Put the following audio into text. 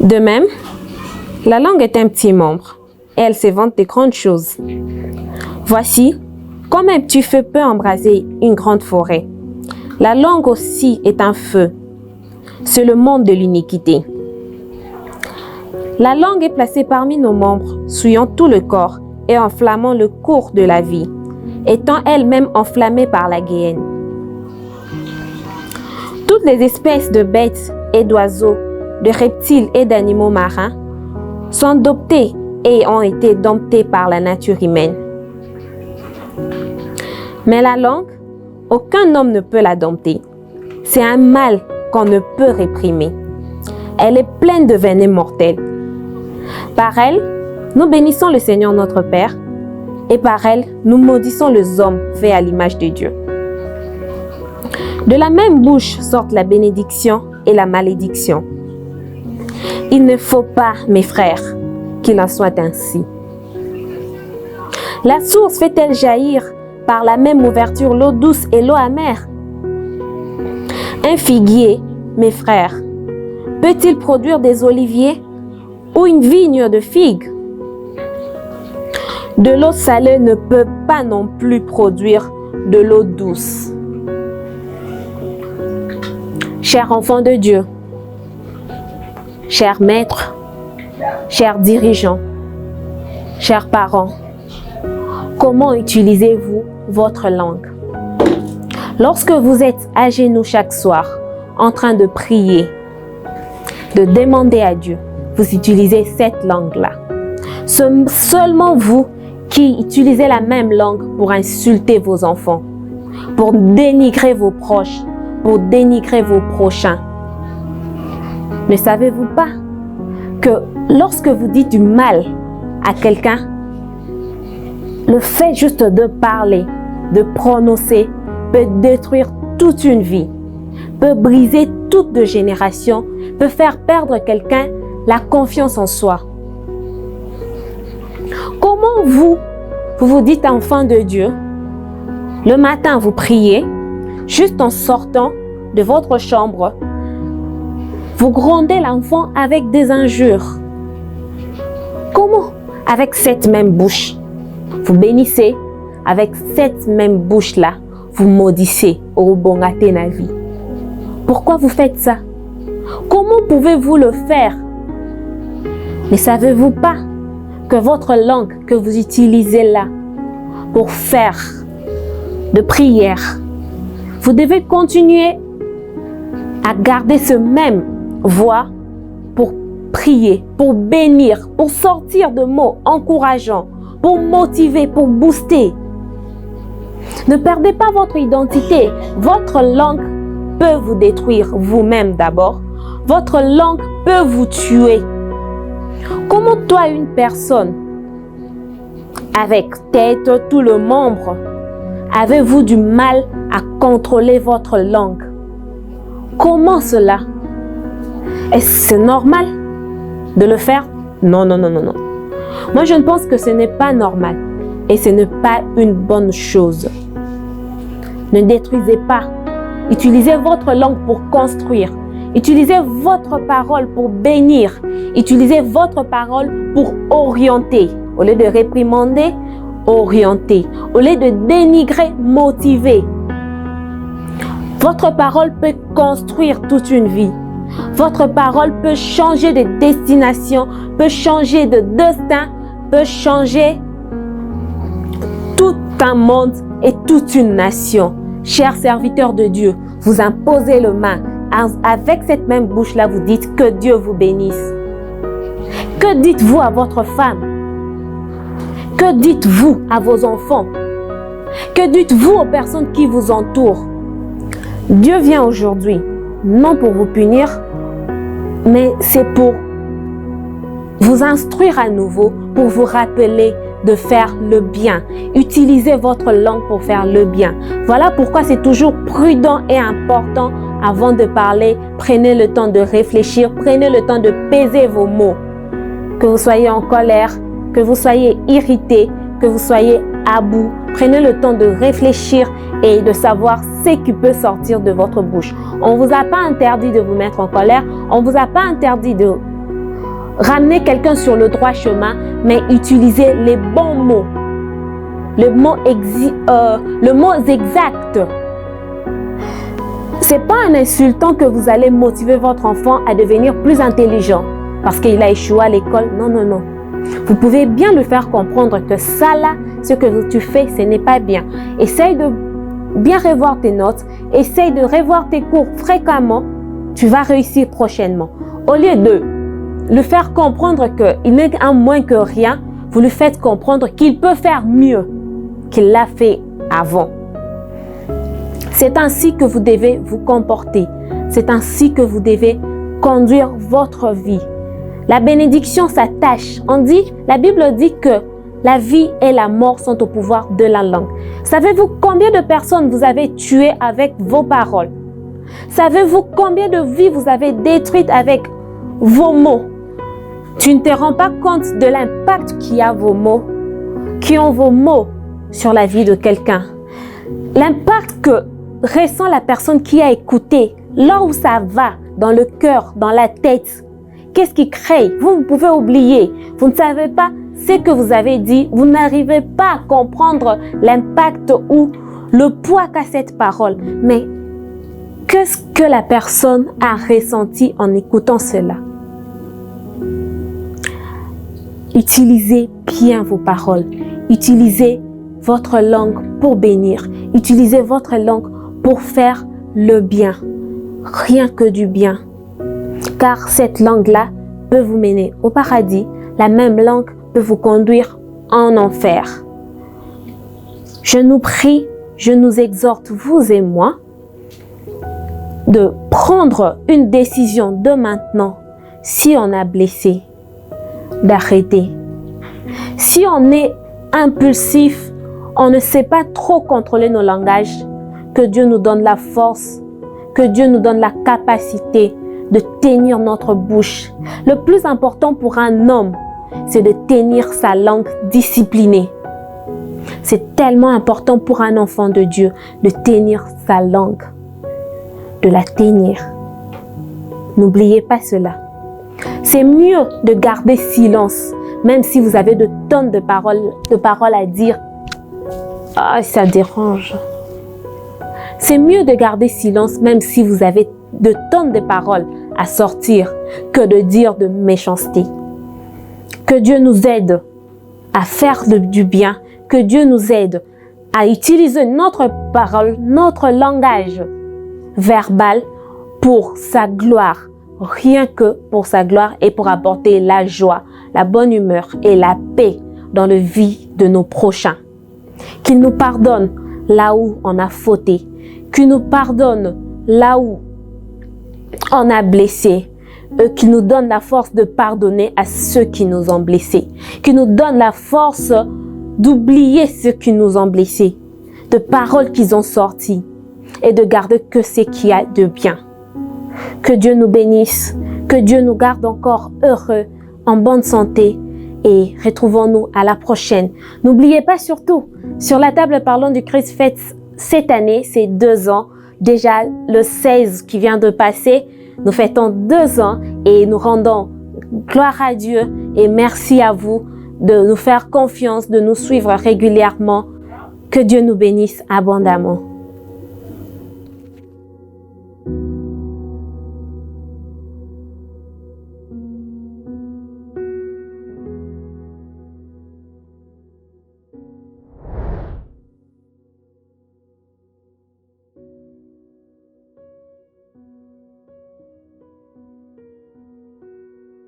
De même, la langue est un petit membre et elle s'évente des grandes choses. Voici, comme un petit feu peut embraser une grande forêt, la langue aussi est un feu. C'est le monde de l'iniquité. La langue est placée parmi nos membres, souillant tout le corps et enflammant le cours de la vie, étant elle-même enflammée par la guéhenne. Toutes les espèces de bêtes et d'oiseaux, de reptiles et d'animaux marins sont domptés et ont été domptés par la nature humaine. Mais la langue, aucun homme ne peut la dompter. C'est un mal qu'on ne peut réprimer. Elle est pleine de venin mortel. Par elle, nous bénissons le Seigneur notre Père, et par elle, nous maudissons les hommes faits à l'image de Dieu. De la même bouche sortent la bénédiction et la malédiction. Il ne faut pas, mes frères, qu'il en soit ainsi. La source fait-elle jaillir par la même ouverture l'eau douce et l'eau amère? Un figuier, mes frères, peut-il produire des oliviers ou une vigne de figues? De l'eau salée ne peut pas non plus produire de l'eau douce. Chers enfants de Dieu, chers maîtres, chers dirigeants, chers parents, comment utilisez-vous votre langue? Lorsque vous êtes à genoux chaque soir, en train de prier, de demander à Dieu, vous utilisez cette langue-là. Seulement vous qui utilisez la même langue pour insulter vos enfants, pour dénigrer vos proches, pour dénigrer vos prochains. Ne savez-vous pas que lorsque vous dites du mal à quelqu'un, le fait juste de parler, de prononcer, peut détruire toute une vie, peut briser toute de générations, peut faire perdre quelqu'un la confiance en soi. Comment vous dites enfant de Dieu, le matin vous priez, juste en sortant de votre chambre, vous grondez l'enfant avec des injures. Comment? Avec cette même bouche. Vous bénissez, avec cette même bouche-là, vous maudissez au bongaté na vie. Pourquoi vous faites ça? Comment pouvez-vous le faire? Ne savez-vous pas que votre langue que vous utilisez là pour faire de prière, vous devez continuer à garder ce même voix pour prier, pour bénir, pour sortir de mots encourageants, pour motiver, pour booster. Ne perdez pas votre identité. Votre langue peut vous détruire vous-même d'abord. Votre langue peut vous tuer. Comment toi, une personne, avec tête, tout le membre, avez-vous du mal à contrôler votre langue? Comment cela? Est-ce normal de le faire? Non, non, non, non, non. Moi, je ne pense que ce n'est pas normal et ce n'est pas une bonne chose. Ne détruisez pas. Utilisez votre langue pour construire. Utilisez votre parole pour bénir. Utilisez votre parole pour orienter. Au lieu de réprimander, orienter. Au lieu de dénigrer, motiver. Votre parole peut construire toute une vie. Votre parole peut changer de destination, peut changer de destin, peut changer tout un monde et toute une nation. Chers serviteurs de Dieu, vous imposez le main. Avec cette même bouche-là, vous dites que Dieu vous bénisse. Que dites-vous à votre femme? Que dites-vous à vos enfants? Que dites-vous aux personnes qui vous entourent? Dieu vient aujourd'hui, non pour vous punir, mais c'est pour vous instruire à nouveau, pour vous rappeler de faire le bien. Utilisez votre langue pour faire le bien. Voilà pourquoi c'est toujours prudent et important avant de parler. Prenez le temps de réfléchir, prenez le temps de peser vos mots. Que vous soyez en colère, que vous soyez irrité, que vous soyez à bout. Prenez le temps de réfléchir et de savoir ce qui peut sortir de votre bouche. On ne vous a pas interdit de vous mettre en colère. On ne vous a pas interdit de ramener quelqu'un sur le droit chemin, mais utilisez les bons mots. Le mot exact. C'est pas en insultant que vous allez motiver votre enfant à devenir plus intelligent parce qu'il a échoué à l'école. Non, non, non. Vous pouvez bien lui faire comprendre que ça là, ce que tu fais, ce n'est pas bien. Essaye de bien revoir tes notes. Essaye de revoir tes cours fréquemment. Tu vas réussir prochainement. Au lieu de lui faire comprendre qu'il n'est un moins que rien, vous lui faites comprendre qu'il peut faire mieux qu'il l'a fait avant. C'est ainsi que vous devez vous comporter. C'est ainsi que vous devez conduire votre vie. La bénédiction s'attache. La Bible dit que la vie et la mort sont au pouvoir de la langue. Savez-vous combien de personnes vous avez tuées avec vos paroles? Savez-vous combien de vies vous avez détruites avec vos mots? Tu ne te rends pas compte de l'impact qui ont vos mots sur la vie de quelqu'un. L'impact que ressent la personne qui a écouté, là où ça va, dans le cœur, dans la tête. Qu'est-ce qui crée? Vous pouvez oublier. Vous ne savez pas ce que vous avez dit. Vous n'arrivez pas à comprendre l'impact ou le poids qu'a cette parole. Mais qu'est-ce que la personne a ressenti en écoutant cela? Utilisez bien vos paroles. Utilisez votre langue pour bénir. Utilisez votre langue pour faire le bien. Rien que du bien. Car cette langue-là peut vous mener au paradis. La même langue peut vous conduire en enfer. Je nous prie, je nous exhorte, vous et moi, de prendre une décision de maintenant. Si on a blessé, d'arrêter. Si on est impulsif, on ne sait pas trop contrôler nos langages, que Dieu nous donne la force, que Dieu nous donne la capacité de tenir notre bouche. Le plus important pour un homme, c'est de tenir sa langue disciplinée. C'est tellement important pour un enfant de Dieu de tenir sa langue, de la tenir. N'oubliez pas cela. C'est mieux de garder silence, même si vous avez de tonnes de paroles à dire. Ah, ça dérange. C'est mieux de garder silence, même si vous avez de tonnes de paroles à sortir, que de dire de méchanceté. Que Dieu nous aide à faire du bien, que Dieu nous aide à utiliser notre parole, notre langage verbal pour sa gloire. Rien que pour sa gloire et pour apporter la joie, la bonne humeur et la paix dans la vie de nos prochains. Qu'il nous pardonne là où on a fauté, qu'il nous pardonne là où on a blessé, qu'il nous donne la force de pardonner à ceux qui nous ont blessés, qu'il nous donne la force d'oublier ceux qui nous ont blessés, de paroles qu'ils ont sorties et de garder que ce qu'il y a de bien. Que Dieu nous bénisse, que Dieu nous garde encore heureux, en bonne santé et retrouvons-nous à la prochaine. N'oubliez pas surtout, sur la table Parlons du Christ fête cette année, c'est 2 ans. Déjà le 16 qui vient de passer, nous fêtons 2 ans et nous rendons gloire à Dieu et merci à vous de nous faire confiance, de nous suivre régulièrement. Que Dieu nous bénisse abondamment.